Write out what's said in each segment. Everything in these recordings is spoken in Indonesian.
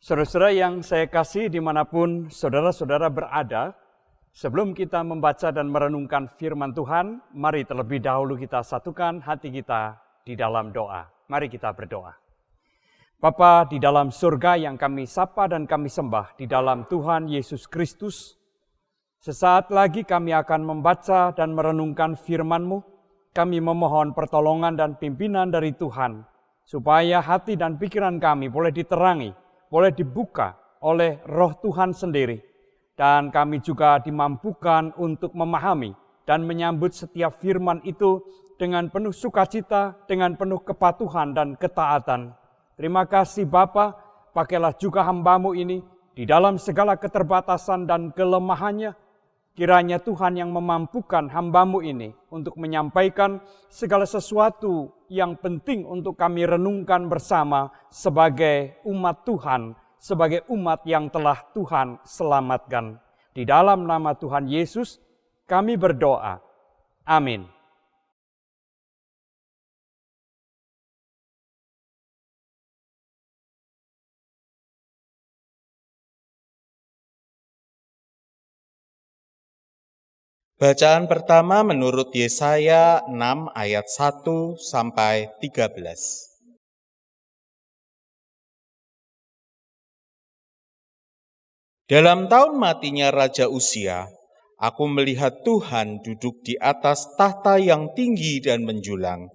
Saudara-saudara yang saya kasih dimanapun saudara-saudara berada, sebelum kita membaca dan merenungkan firman Tuhan, mari terlebih dahulu kita satukan hati kita di dalam doa. Mari kita berdoa. Bapa di dalam surga yang kami sapa dan kami sembah di dalam Tuhan Yesus Kristus, sesaat lagi kami akan membaca dan merenungkan firman-Mu. Kami memohon pertolongan dan pimpinan dari Tuhan, supaya hati dan pikiran kami boleh diterangi, boleh dibuka oleh Roh Tuhan sendiri. Dan kami juga dimampukan untuk memahami dan menyambut setiap firman itu dengan penuh sukacita, dengan penuh kepatuhan dan ketaatan. Terima kasih Bapa, pakailah juga hamba-Mu ini di dalam segala keterbatasan dan kelemahannya. Kiranya Tuhan yang memampukan hamba-Mu ini untuk menyampaikan segala sesuatu yang penting untuk kami renungkan bersama sebagai umat Tuhan, sebagai umat yang telah Tuhan selamatkan. Di dalam nama Tuhan Yesus kami berdoa. Amin. Bacaan pertama menurut Yesaya 6 ayat 1 sampai 13. Dalam tahun matinya Raja Uzia, aku melihat Tuhan duduk di atas tahta yang tinggi dan menjulang,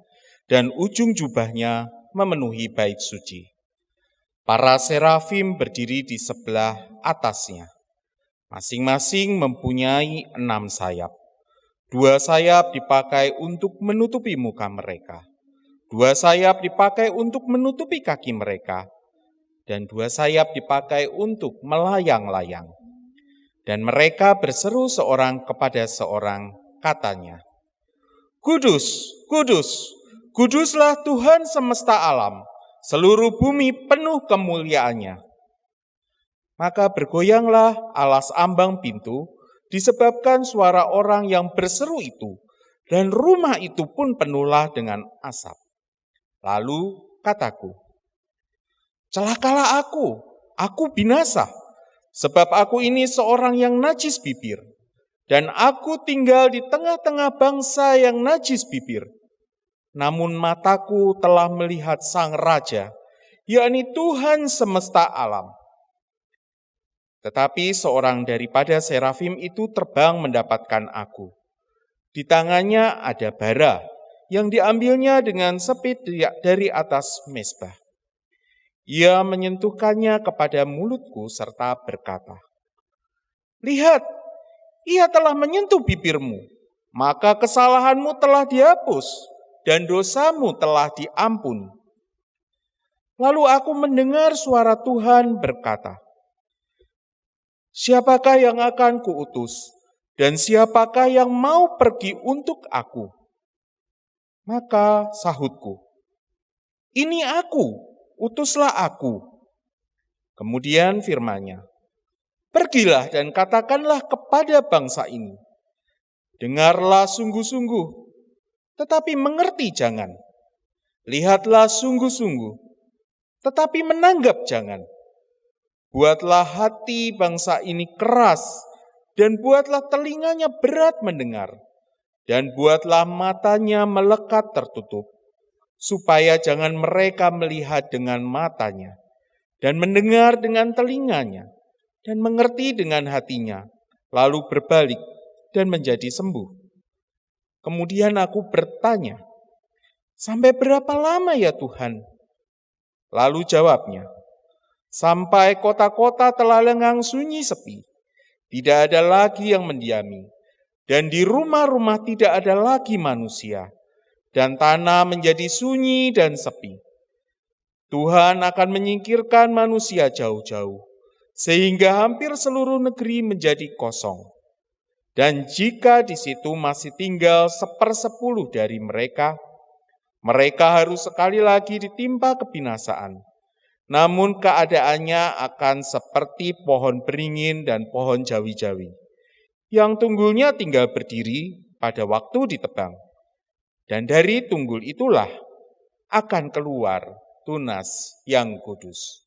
dan ujung jubahnya memenuhi bait suci. Para serafim berdiri di sebelah atasnya. Masing-masing mempunyai 6 sayap. 2 sayap dipakai untuk menutupi muka mereka. 2 sayap dipakai untuk menutupi kaki mereka. Dan 2 sayap dipakai untuk melayang-layang. Dan mereka berseru seorang kepada seorang, katanya, Kudus, kudus, kuduslah Tuhan semesta alam, seluruh bumi penuh kemuliaannya. Maka bergoyanglah alas ambang pintu, disebabkan suara orang yang berseru itu, dan rumah itu pun penuhlah dengan asap. Lalu kataku, celakalah aku binasa, sebab aku ini seorang yang najis bibir, dan aku tinggal di tengah-tengah bangsa yang najis bibir. Namun mataku telah melihat Sang Raja, yakni Tuhan semesta alam. Tetapi seorang daripada serafim itu terbang mendapatkan aku. Di tangannya ada bara yang diambilnya dengan sepit dari atas mezbah. Ia menyentuhkannya kepada mulutku serta berkata, Lihat, ia telah menyentuh bibirmu, maka kesalahanmu telah dihapus dan dosamu telah diampun. Lalu aku mendengar suara Tuhan berkata, Siapakah yang akan kuutus, dan siapakah yang mau pergi untuk aku? Maka sahutku, Ini aku, utuslah aku. Kemudian firman-Nya, Pergilah dan katakanlah kepada bangsa ini, dengarlah sungguh-sungguh, tetapi mengerti jangan. Lihatlah sungguh-sungguh, tetapi menanggap jangan. Buatlah hati bangsa ini keras, dan buatlah telinganya berat mendengar, dan buatlah matanya melekat tertutup, supaya jangan mereka melihat dengan matanya, dan mendengar dengan telinganya, dan mengerti dengan hatinya, lalu berbalik dan menjadi sembuh. Kemudian aku bertanya, Sampai berapa lama ya Tuhan? Lalu jawabnya, Sampai kota-kota telah lengang sunyi sepi, tidak ada lagi yang mendiami, dan di rumah-rumah tidak ada lagi manusia, dan tanah menjadi sunyi dan sepi. Tuhan akan menyingkirkan manusia jauh-jauh, sehingga hampir seluruh negeri menjadi kosong. Dan jika di situ masih tinggal 1/10 dari mereka, mereka harus sekali lagi ditimpa kebinasaan. Namun keadaannya akan seperti pohon beringin dan pohon jawi-jawi, yang tunggulnya tinggal berdiri pada waktu ditebang. Dan dari tunggul itulah akan keluar tunas yang kudus.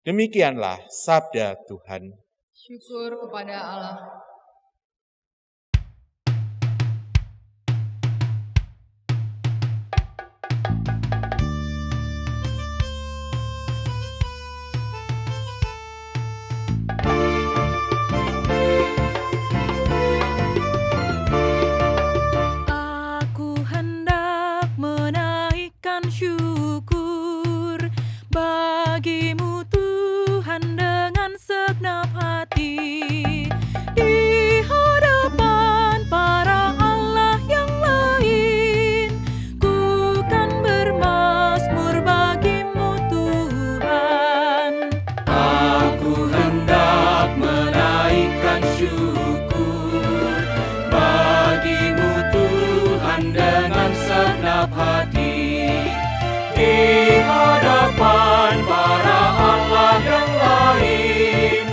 Demikianlah sabda Tuhan. Syukur kepada Allah. Aku hendak menaikkan syukur bagimu Tuhan dengan segenap hati di hadapan para Allah yang lain. Ku kan bermazmur bagimu Tuhan. Aku hendak menaikkan syukur bagimu Tuhan dengan segenap hati di hadapan para Allah yang lain.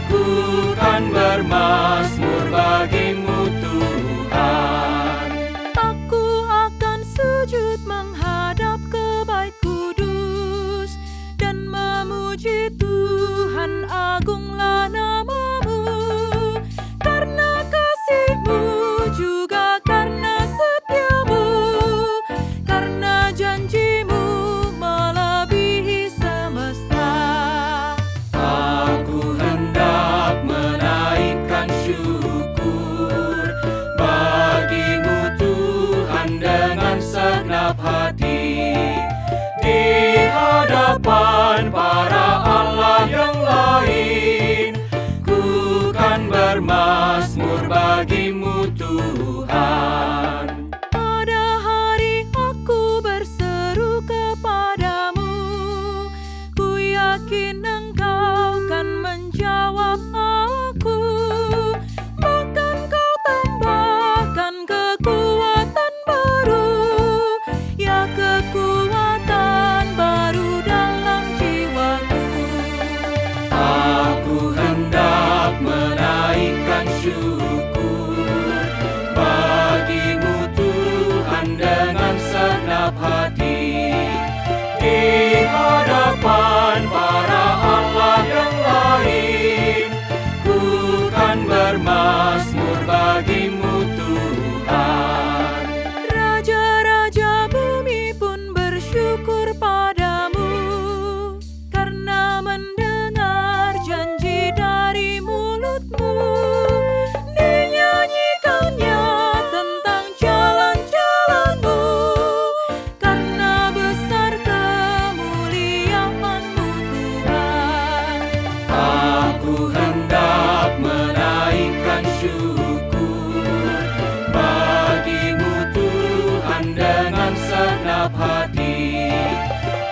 Ku kan bermazmur bagimu Tuhan. Aku akan sujud menghadap ke bait kudus dan memuji Tuhan, agunglah namamu. Karena kasih-Mu juga karena setia-Mu, karena janji-Mu melebihi semesta. Aku hendak menaikkan syukur bagimu Tuhan dengan segenap hati di hadapan para Allah yang lain. Ku kan bermazmur bagimu Tuhan. Pada hari aku berseru kepadamu, ku yakin Engkau kan menjawab aku. Bahkan Kau tambahkan kekuatan baru, ya kekuatan baru dalam jiwaku. Aku hendak menaikkan syukur bagimu Tuhan dengan segenap hati di hadapan para Allah yang lain. Ku kan bermazmur bagimu Tuhan. Raja-raja bumi pun bersyukur padamu karena mendengar janji dari mulut-Mu. Dinyanyikannya tentang jalan-jalan-Mu, karena besar kemuliaan-Mu Tuhan. Aku hendak menaikkan syukur bagimu Tuhan dengan segenap hati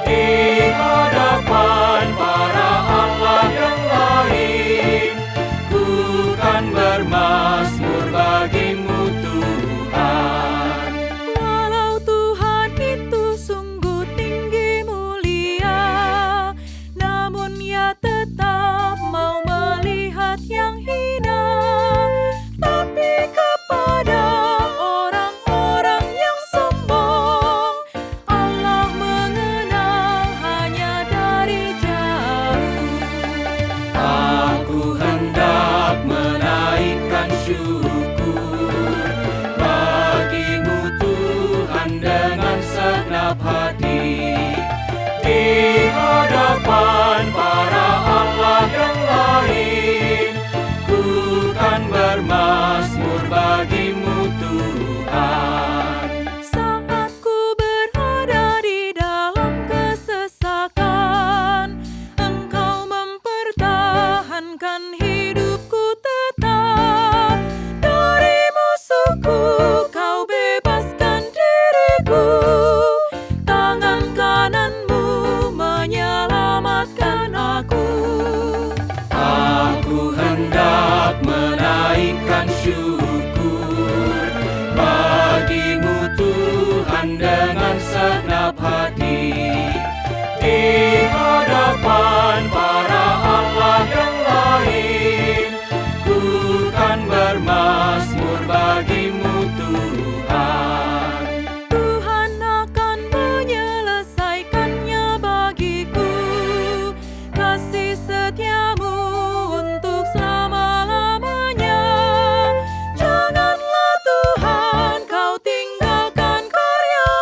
di hadapan para Allah yang lain. Ku kan bermazmur bagimu Tuhan. Walau Tuhan itu sungguh tinggi mulia, namun Ia tetap mau melihat yang hina. Tapi kepada orang-orang yang sombong,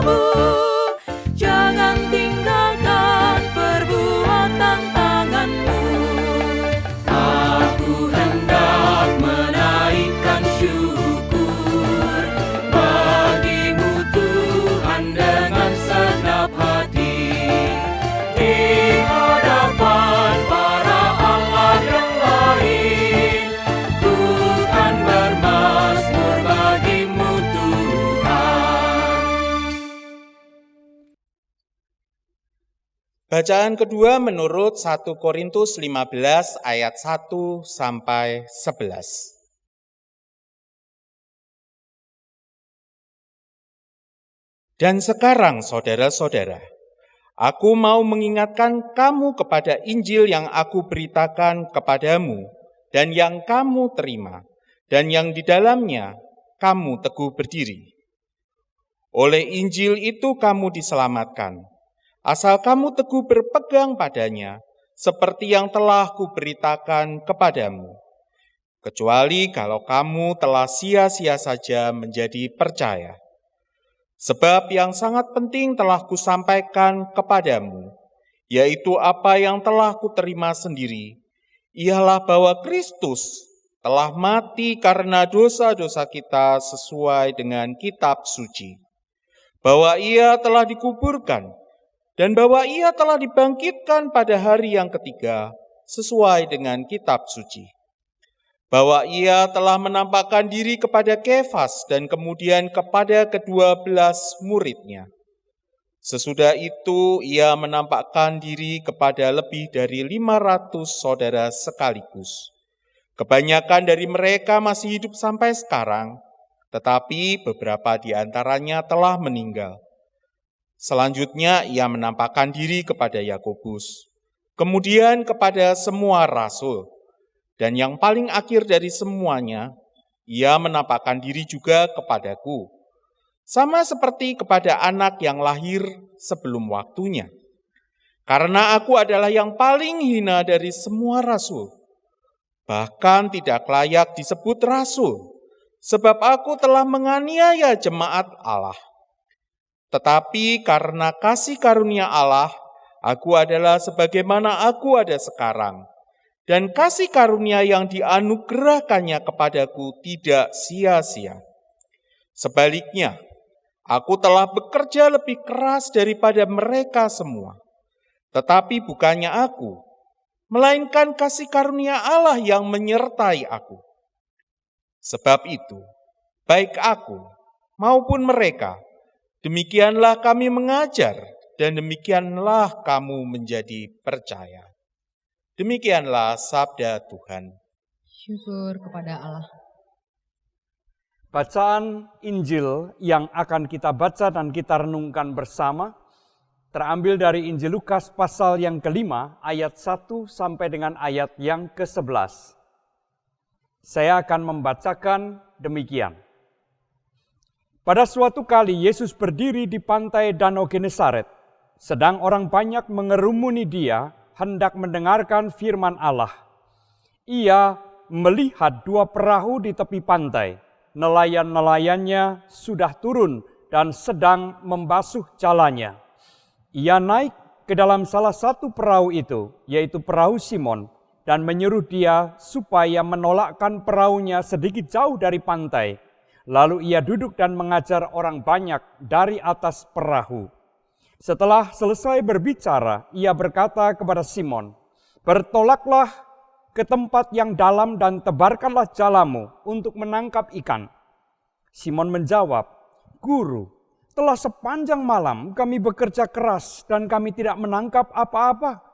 berlabuh. Jangan tinggalkan perbuatan tanganmu. Aku hendak menaikkan syukur bagimu Tuhan dengan segenap hati. Di hadapan para Allah yang lain, ku kan bermazmur bagimu Tuhan. Bacaan kedua menurut 1 Korintus 15 ayat 1 sampai 11. Dan sekarang saudara-saudara, aku mau mengingatkan kamu kepada Injil yang aku beritakan kepadamu dan yang kamu terima dan yang di dalamnya kamu teguh berdiri. Oleh Injil itu kamu diselamatkan, asal kamu teguh berpegang padanya, seperti yang telah kuberitakan kepadamu. Kecuali kalau kamu telah sia-sia saja menjadi percaya. Sebab yang sangat penting telah kusampaikan kepadamu, yaitu apa yang telah kuterima sendiri, ialah bahwa Kristus telah mati karena dosa-dosa kita sesuai dengan kitab suci, bahwa ia telah dikuburkan, dan bahwa ia telah dibangkitkan pada hari yang ketiga sesuai dengan kitab suci. Bahwa ia telah menampakkan diri kepada Kefas dan kemudian kepada ke-12 muridnya. Sesudah itu ia menampakkan diri kepada lebih dari 500 saudara sekaligus. Kebanyakan dari mereka masih hidup sampai sekarang, tetapi beberapa di antaranya telah meninggal. Selanjutnya ia menampakkan diri kepada Yakobus, kemudian kepada semua rasul, dan yang paling akhir dari semuanya, ia menampakkan diri juga kepadaku, sama seperti kepada anak yang lahir sebelum waktunya. Karena aku adalah yang paling hina dari semua rasul, bahkan tidak layak disebut rasul, sebab aku telah menganiaya jemaat Allah. Tetapi karena kasih karunia Allah, aku adalah sebagaimana aku ada sekarang. Dan kasih karunia yang dianugerahkannya kepadaku tidak sia-sia. Sebaliknya, aku telah bekerja lebih keras daripada mereka semua. Tetapi bukannya aku, melainkan kasih karunia Allah yang menyertai aku. Sebab itu, baik aku maupun mereka, demikianlah kami mengajar dan demikianlah kamu menjadi percaya. Demikianlah sabda Tuhan. Syukur kepada Allah. Bacaan Injil yang akan kita baca dan kita renungkan bersama terambil dari Injil Lukas pasal yang ke-5 ayat 1 sampai dengan ayat yang ke-11. Saya akan membacakan demikian. Pada suatu kali Yesus berdiri di pantai Danau Genesaret, sedang orang banyak mengerumuni dia hendak mendengarkan firman Allah. Ia melihat 2 perahu di tepi pantai. Nelayan-nelayannya sudah turun dan sedang membasuh jalannya. Ia naik ke dalam salah satu perahu itu, yaitu perahu Simon, dan menyuruh dia supaya menolakkan perahunya sedikit jauh dari pantai. Lalu ia duduk dan mengajar orang banyak dari atas perahu. Setelah selesai berbicara, ia berkata kepada Simon, "Bertolaklah ke tempat yang dalam dan tebarkanlah jalamu untuk menangkap ikan." Simon menjawab, "Guru, telah sepanjang malam kami bekerja keras dan kami tidak menangkap apa-apa.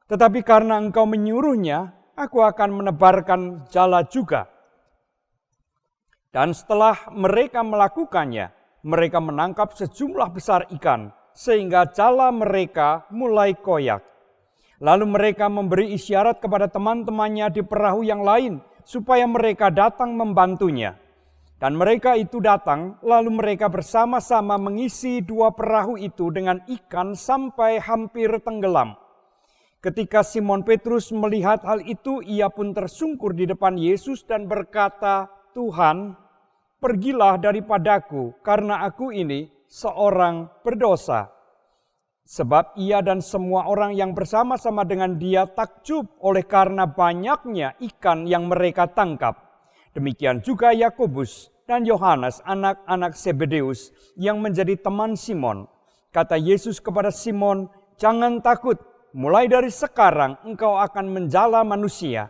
Tetapi karena engkau menyuruhnya, aku akan menebarkan jala juga." Dan setelah mereka melakukannya, mereka menangkap sejumlah besar ikan, sehingga jala mereka mulai koyak. Lalu mereka memberi isyarat kepada teman-temannya di perahu yang lain, supaya mereka datang membantunya. Dan mereka itu datang, lalu mereka bersama-sama mengisi 2 perahu itu dengan ikan sampai hampir tenggelam. Ketika Simon Petrus melihat hal itu, ia pun tersungkur di depan Yesus dan berkata, "Tuhan, pergilah daripadaku, karena aku ini seorang berdosa. Sebab ia dan semua orang yang bersama-sama dengan dia takjub oleh karena banyaknya ikan yang mereka tangkap. Demikian juga Yakobus dan Yohanes, anak-anak Zebedeus yang menjadi teman Simon. Kata Yesus kepada Simon, "Jangan takut, mulai dari sekarang engkau akan menjala manusia."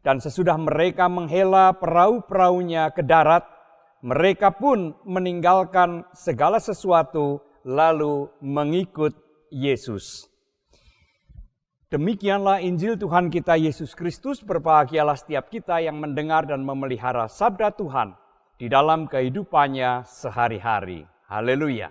Dan sesudah mereka menghela perahu-perahunya ke darat, mereka pun meninggalkan segala sesuatu lalu mengikut Yesus. Demikianlah Injil Tuhan kita Yesus Kristus. Berbahagialah setiap kita yang mendengar dan memelihara sabda Tuhan di dalam kehidupannya sehari-hari. Haleluya.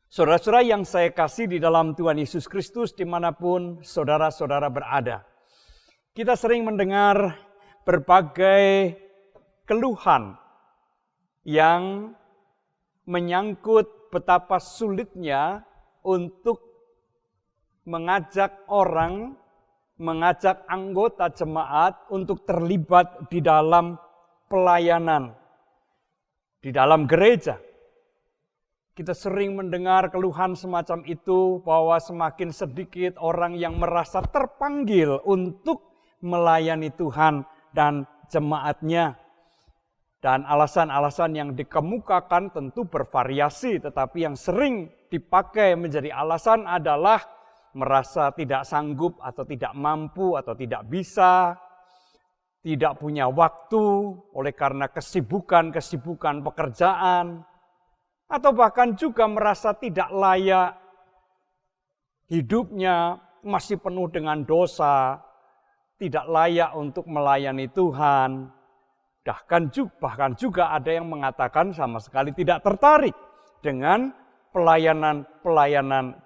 Saudara-saudara yang saya kasih di dalam Tuhan Yesus Kristus dimanapun saudara-saudara berada. Kita sering mendengar berbagai keluhan yang menyangkut betapa sulitnya untuk mengajak orang, mengajak anggota jemaat untuk terlibat di dalam pelayanan, di dalam gereja. Kita sering mendengar keluhan semacam itu bahwa semakin sedikit orang yang merasa terpanggil untuk melayani Tuhan dan jemaatnya. Dan alasan-alasan yang dikemukakan tentu bervariasi, tetapi yang sering dipakai menjadi alasan adalah merasa tidak sanggup atau tidak mampu atau tidak bisa, tidak punya waktu oleh karena kesibukan pekerjaan, atau bahkan juga merasa tidak layak, hidupnya masih penuh dengan dosa, tidak layak untuk melayani Tuhan. Bahkan juga ada yang mengatakan sama sekali tidak tertarik dengan pelayanan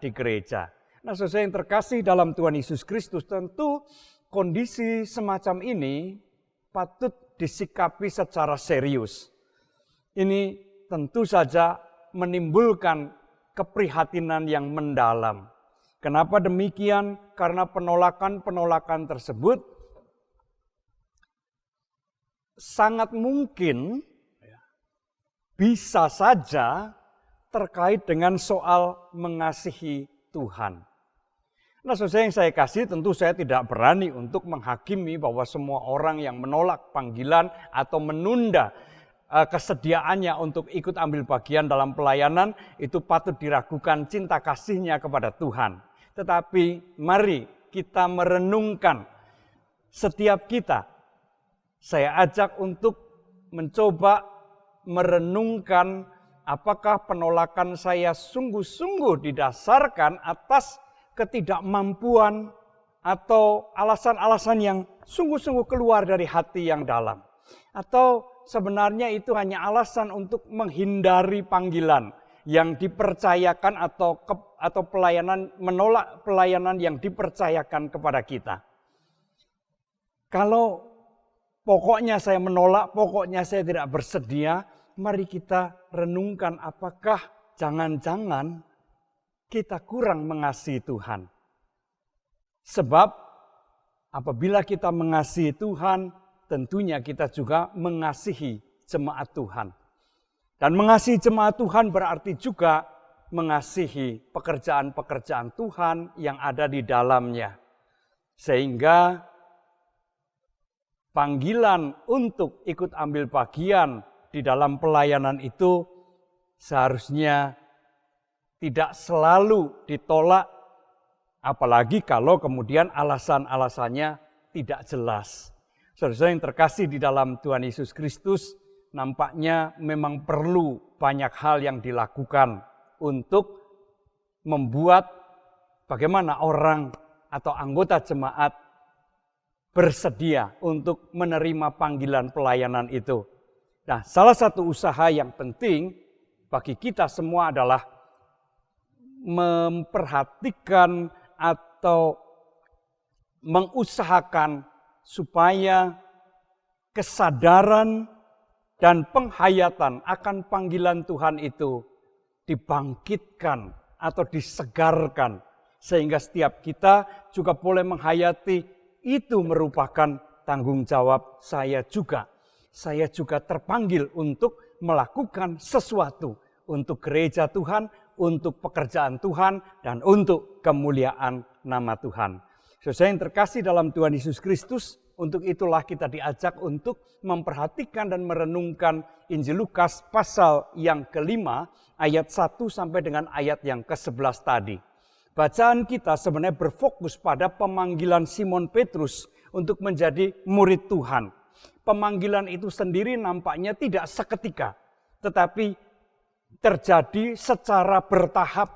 di gereja. Nah, saudara yang terkasih dalam Tuhan Yesus Kristus, tentu kondisi semacam ini patut disikapi secara serius. Ini tentu saja menimbulkan keprihatinan yang mendalam. Kenapa demikian? Karena penolakan tersebut sangat mungkin bisa saja terkait dengan soal mengasihi Tuhan. Nah, saudara yang saya kasih, tentu saya tidak berani untuk menghakimi bahwa semua orang yang menolak panggilan atau menunda kesediaannya untuk ikut ambil bagian dalam pelayanan itu patut diragukan cinta kasihnya kepada Tuhan. Tetapi mari kita merenungkan setiap kita. Saya ajak untuk mencoba merenungkan apakah penolakan saya sungguh-sungguh didasarkan atas ketidakmampuan atau alasan-alasan yang sungguh-sungguh keluar dari hati yang dalam. Atau sebenarnya itu hanya alasan untuk menghindari panggilan yang dipercayakan atau pelayanan, menolak pelayanan yang dipercayakan kepada kita. Kalau pokoknya saya menolak, pokoknya saya tidak bersedia, mari kita renungkan apakah jangan-jangan kita kurang mengasihi Tuhan. Sebab apabila kita mengasihi Tuhan, tentunya kita juga mengasihi jemaat Tuhan. Dan mengasihi jemaat Tuhan berarti juga mengasihi pekerjaan-pekerjaan Tuhan yang ada di dalamnya. Sehingga panggilan untuk ikut ambil bagian di dalam pelayanan itu seharusnya tidak selalu ditolak, apalagi kalau kemudian alasan-alasannya tidak jelas. Saudara yang terkasih di dalam Tuhan Yesus Kristus, nampaknya memang perlu banyak hal yang dilakukan untuk membuat bagaimana orang atau anggota jemaat bersedia untuk menerima panggilan pelayanan itu. Nah, salah satu usaha yang penting bagi kita semua adalah memperhatikan atau mengusahakan supaya kesadaran dan penghayatan akan panggilan Tuhan itu dibangkitkan atau disegarkan. Sehingga setiap kita juga boleh menghayati itu merupakan tanggung jawab saya juga. Saya juga terpanggil untuk melakukan sesuatu untuk gereja Tuhan, untuk pekerjaan Tuhan, dan untuk kemuliaan nama Tuhan. Saudara yang terkasih dalam Tuhan Yesus Kristus, untuk itulah kita diajak untuk memperhatikan dan merenungkan Injil Lukas pasal yang kelima, ayat 1 sampai dengan ayat yang ke-11 tadi. Bacaan kita sebenarnya berfokus pada pemanggilan Simon Petrus untuk menjadi murid Tuhan. Pemanggilan itu sendiri nampaknya tidak seketika, tetapi terjadi secara bertahap.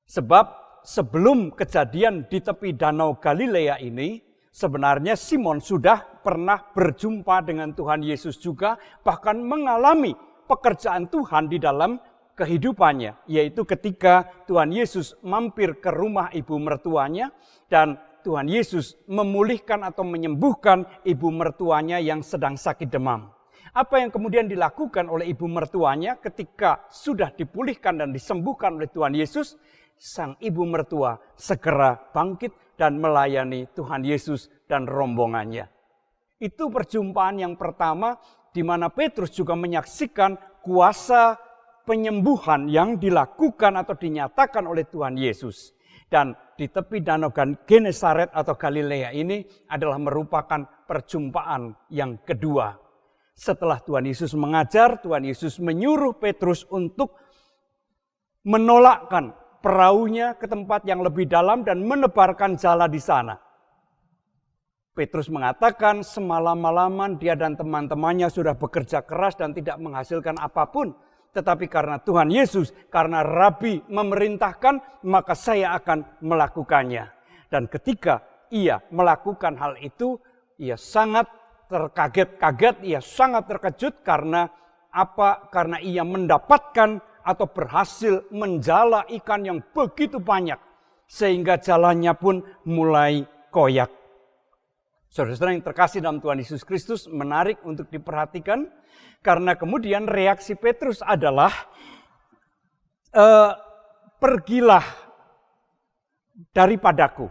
Sebab sebelum kejadian di tepi Danau Galilea ini, sebenarnya Simon sudah pernah berjumpa dengan Tuhan Yesus juga, bahkan mengalami pekerjaan Tuhan di dalam kehidupannya, yaitu ketika Tuhan Yesus mampir ke rumah ibu mertuanya dan Tuhan Yesus memulihkan atau menyembuhkan ibu mertuanya yang sedang sakit demam. Apa yang kemudian dilakukan oleh ibu mertuanya ketika sudah dipulihkan dan disembuhkan oleh Tuhan Yesus, sang ibu mertua segera bangkit dan melayani Tuhan Yesus dan rombongannya. Itu perjumpaan yang pertama di mana Petrus juga menyaksikan kuasa penyembuhan yang dilakukan atau dinyatakan oleh Tuhan Yesus. Dan di tepi Danau Genesaret atau Galilea ini adalah merupakan perjumpaan yang kedua. Setelah Tuhan Yesus mengajar, Tuhan Yesus menyuruh Petrus untuk menolakkan perahunya ke tempat yang lebih dalam dan menebarkan jala di sana. Petrus mengatakan semalam-malaman dia dan teman-temannya sudah bekerja keras dan tidak menghasilkan apapun. Tetapi karena Tuhan Yesus, karena Rabi memerintahkan, maka saya akan melakukannya. Dan ketika ia melakukan hal itu, ia sangat terkaget-kaget, ia sangat terkejut karena apa? Karena ia mendapatkan atau berhasil menjala ikan yang begitu banyak. Sehingga jalannya pun mulai koyak. Saudara-saudara yang terkasih dalam Tuhan Yesus Kristus, menarik untuk diperhatikan. Karena kemudian reaksi Petrus adalah, pergilah daripadaku.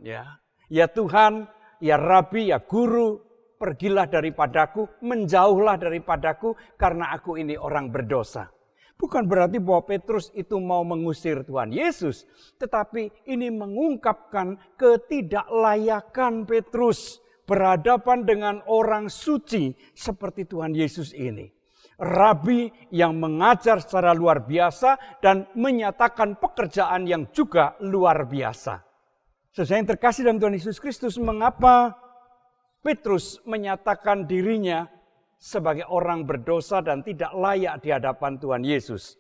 Ya Tuhan, ya Rabi, ya Guru, pergilah daripadaku, menjauhlah daripadaku, karena aku ini orang berdosa. Bukan berarti bahwa Petrus itu mau mengusir Tuhan Yesus, tetapi ini mengungkapkan ketidaklayakan Petrus berhadapan dengan orang suci seperti Tuhan Yesus ini. Rabi yang mengajar secara luar biasa dan menyatakan pekerjaan yang juga luar biasa. Saudara yang terkasih dalam Tuhan Yesus Kristus, mengapa Petrus menyatakan dirinya sebagai orang berdosa dan tidak layak di hadapan Tuhan Yesus?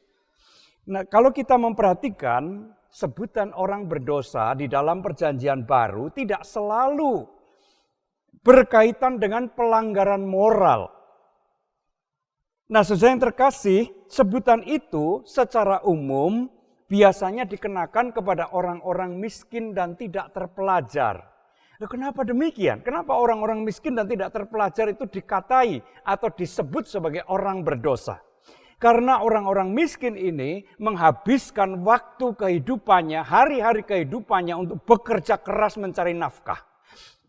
Nah, kalau kita memperhatikan sebutan orang berdosa di dalam Perjanjian Baru tidak selalu berkaitan dengan pelanggaran moral. Nah, saudara yang terkasih, sebutan itu secara umum biasanya dikenakan kepada orang-orang miskin dan tidak terpelajar. Nah, kenapa demikian? Kenapa orang-orang miskin dan tidak terpelajar itu dikatai atau disebut sebagai orang berdosa? Karena orang-orang miskin ini menghabiskan waktu kehidupannya, hari-hari kehidupannya untuk bekerja keras mencari nafkah.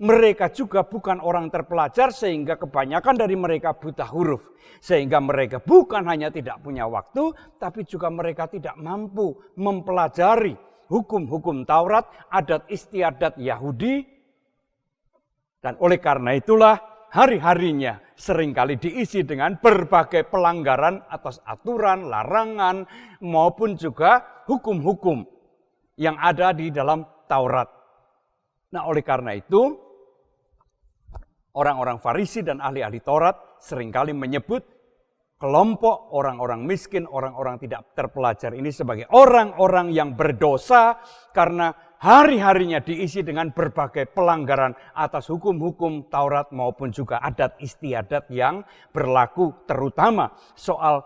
Mereka juga bukan orang terpelajar sehingga kebanyakan dari mereka buta huruf. Sehingga mereka bukan hanya tidak punya waktu, tapi juga mereka tidak mampu mempelajari hukum-hukum Taurat, adat istiadat Yahudi. Dan oleh karena itulah hari-harinya seringkali diisi dengan berbagai pelanggaran atas aturan, larangan, maupun juga hukum-hukum yang ada di dalam Taurat. Nah, oleh karena itu, orang-orang Farisi dan ahli-ahli Taurat seringkali menyebut kelompok orang-orang miskin, orang-orang tidak terpelajar ini sebagai orang-orang yang berdosa karena hari-harinya diisi dengan berbagai pelanggaran atas hukum-hukum Taurat maupun juga adat istiadat yang berlaku, terutama soal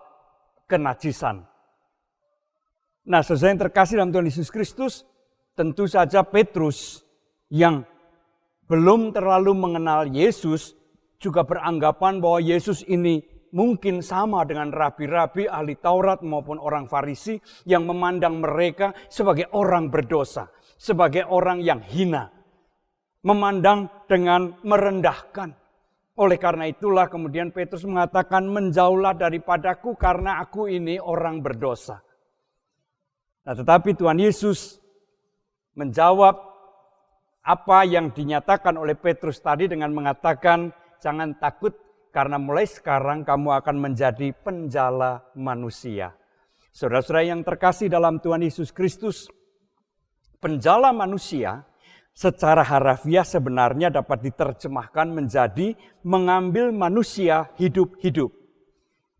kenajisan. Nah, saudara yang terkasih dalam Tuhan Yesus Kristus, tentu saja Petrus yang belum terlalu mengenal Yesus juga beranggapan bahwa Yesus ini mungkin sama dengan rabi-rabi ahli Taurat maupun orang Farisi yang memandang mereka sebagai orang berdosa, sebagai orang yang hina, memandang dengan merendahkan. Oleh karena itulah kemudian Petrus mengatakan, menjauhlah daripadaku karena aku ini orang berdosa. Nah, tetapi Tuhan Yesus menjawab apa yang dinyatakan oleh Petrus tadi dengan mengatakan, jangan takut karena mulai sekarang kamu akan menjadi penjala manusia. Saudara-saudara yang terkasih dalam Tuhan Yesus Kristus, penjala manusia secara harafiah sebenarnya dapat diterjemahkan menjadi mengambil manusia hidup-hidup.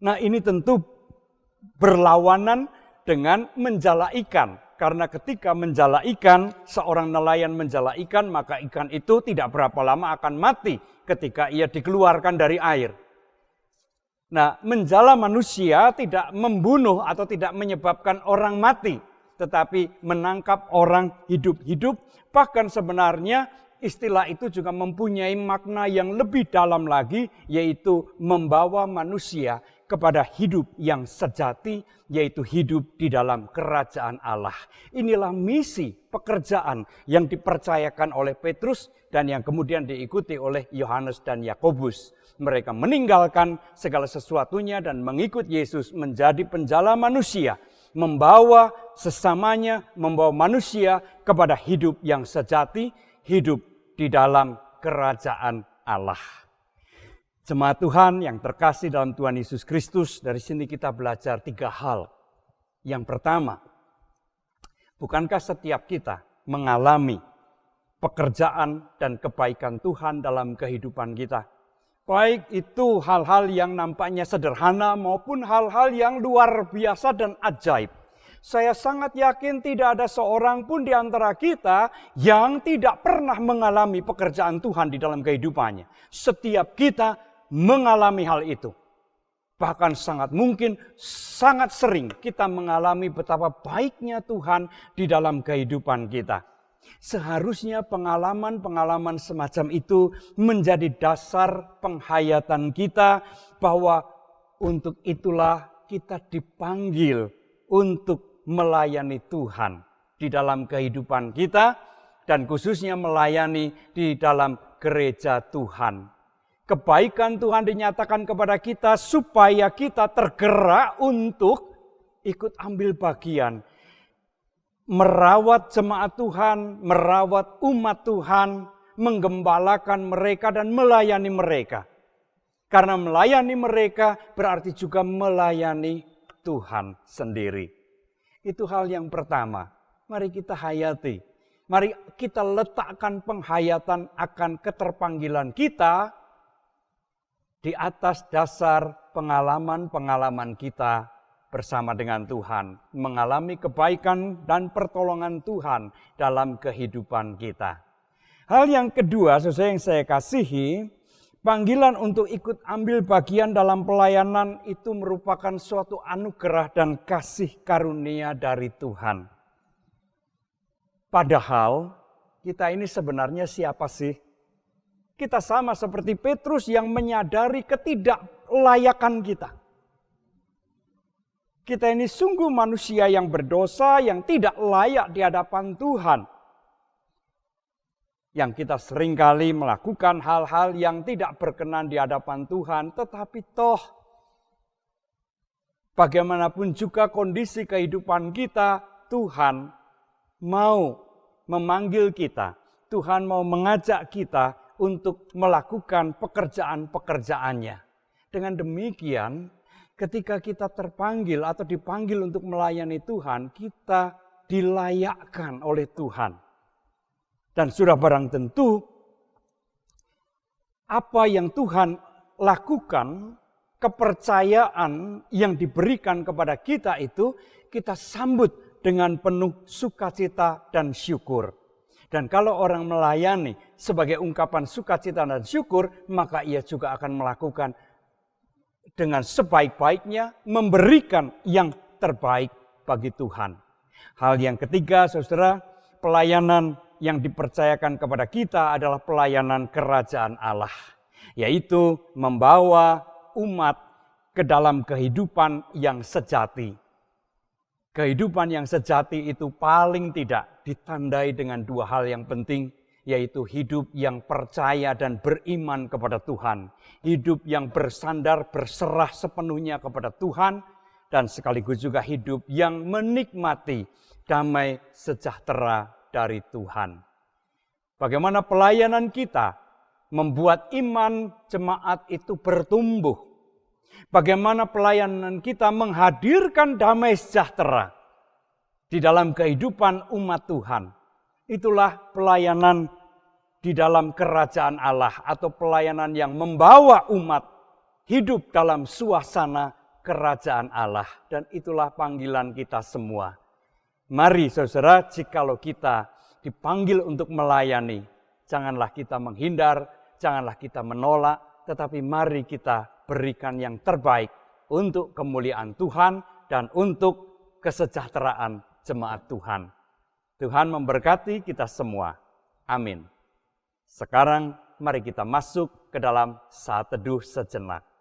Nah, ini tentu berlawanan dengan menjala ikan. Karena ketika menjala ikan, seorang nelayan menjala ikan, maka ikan itu tidak berapa lama akan mati ketika ia dikeluarkan dari air. Nah, menjala manusia tidak membunuh atau tidak menyebabkan orang mati, tetapi menangkap orang hidup-hidup. Bahkan sebenarnya istilah itu juga mempunyai makna yang lebih dalam lagi, yaitu membawa manusia kepada hidup yang sejati, yaitu hidup di dalam kerajaan Allah. Inilah misi pekerjaan yang dipercayakan oleh Petrus dan yang kemudian diikuti oleh Yohanes dan Yakobus. Mereka meninggalkan segala sesuatunya dan mengikut Yesus menjadi penjala manusia, membawa sesamanya, membawa manusia kepada hidup yang sejati, hidup di dalam kerajaan Allah. Jemaat Tuhan yang terkasih dalam Tuhan Yesus Kristus, dari sini kita belajar 3 hal. Yang pertama, bukankah setiap kita mengalami pekerjaan dan kebaikan Tuhan dalam kehidupan kita? Baik itu hal-hal yang nampaknya sederhana maupun hal-hal yang luar biasa dan ajaib. Saya sangat yakin tidak ada seorang pun di antara kita yang tidak pernah mengalami pekerjaan Tuhan di dalam kehidupannya. Setiap kita mengalami hal itu. Bahkan sangat mungkin, sangat sering kita mengalami betapa baiknya Tuhan di dalam kehidupan kita. Seharusnya pengalaman-pengalaman semacam itu menjadi dasar penghayatan kita bahwa untuk itulah kita dipanggil untuk melayani Tuhan di dalam kehidupan kita dan khususnya melayani di dalam gereja Tuhan. Kebaikan Tuhan dinyatakan kepada kita supaya kita tergerak untuk ikut ambil bagian. Merawat jemaat Tuhan, merawat umat Tuhan, menggembalakan mereka dan melayani mereka. Karena melayani mereka berarti juga melayani Tuhan sendiri. Itu hal yang pertama. Mari kita hayati. Mari kita letakkan penghayatan akan keterpanggilan kita di atas dasar pengalaman-pengalaman kita bersama dengan Tuhan. Mengalami kebaikan dan pertolongan Tuhan dalam kehidupan kita. Hal yang kedua, saudara yang saya kasihi, panggilan untuk ikut ambil bagian dalam pelayanan itu merupakan suatu anugerah dan kasih karunia dari Tuhan. Padahal kita ini sebenarnya siapa sih? Kita sama seperti Petrus yang menyadari ketidaklayakan kita. Kita ini sungguh manusia yang berdosa, yang tidak layak di hadapan Tuhan. Yang kita seringkali melakukan hal-hal yang tidak berkenan di hadapan Tuhan. Tetapi toh, bagaimanapun juga kondisi kehidupan kita, Tuhan mau memanggil kita. Tuhan mau mengajak kita untuk melakukan pekerjaan-pekerjaannya. Dengan demikian, ketika kita terpanggil atau dipanggil untuk melayani Tuhan, kita dilayakkan oleh Tuhan. Dan sudah barang tentu, apa yang Tuhan lakukan, kepercayaan yang diberikan kepada kita itu, kita sambut dengan penuh sukacita dan syukur. Dan kalau orang melayani sebagai ungkapan sukacita dan syukur, maka ia juga akan melakukan dengan sebaik-baiknya, memberikan yang terbaik bagi Tuhan. Hal yang ketiga, saudara, pelayanan yang dipercayakan kepada kita adalah pelayanan kerajaan Allah, yaitu membawa umat ke dalam kehidupan yang sejati. Kehidupan yang sejati itu paling tidak ditandai dengan dua hal yang penting, yaitu hidup yang percaya dan beriman kepada Tuhan, hidup yang bersandar berserah sepenuhnya kepada Tuhan, dan sekaligus juga hidup yang menikmati damai sejahtera dari Tuhan. Bagaimana pelayanan kita membuat iman jemaat itu bertumbuh. Bagaimana pelayanan kita menghadirkan damai sejahtera di dalam kehidupan umat Tuhan. Itulah pelayanan di dalam kerajaan Allah atau pelayanan yang membawa umat hidup dalam suasana kerajaan Allah. Dan itulah panggilan kita semua. Mari saudara, jikalau kita dipanggil untuk melayani, janganlah kita menghindar, janganlah kita menolak, tetapi mari kita berikan yang terbaik untuk kemuliaan Tuhan dan untuk kesejahteraan jemaat Tuhan. Tuhan memberkati kita semua. Amin. Sekarang mari kita masuk ke dalam saat teduh sejenak.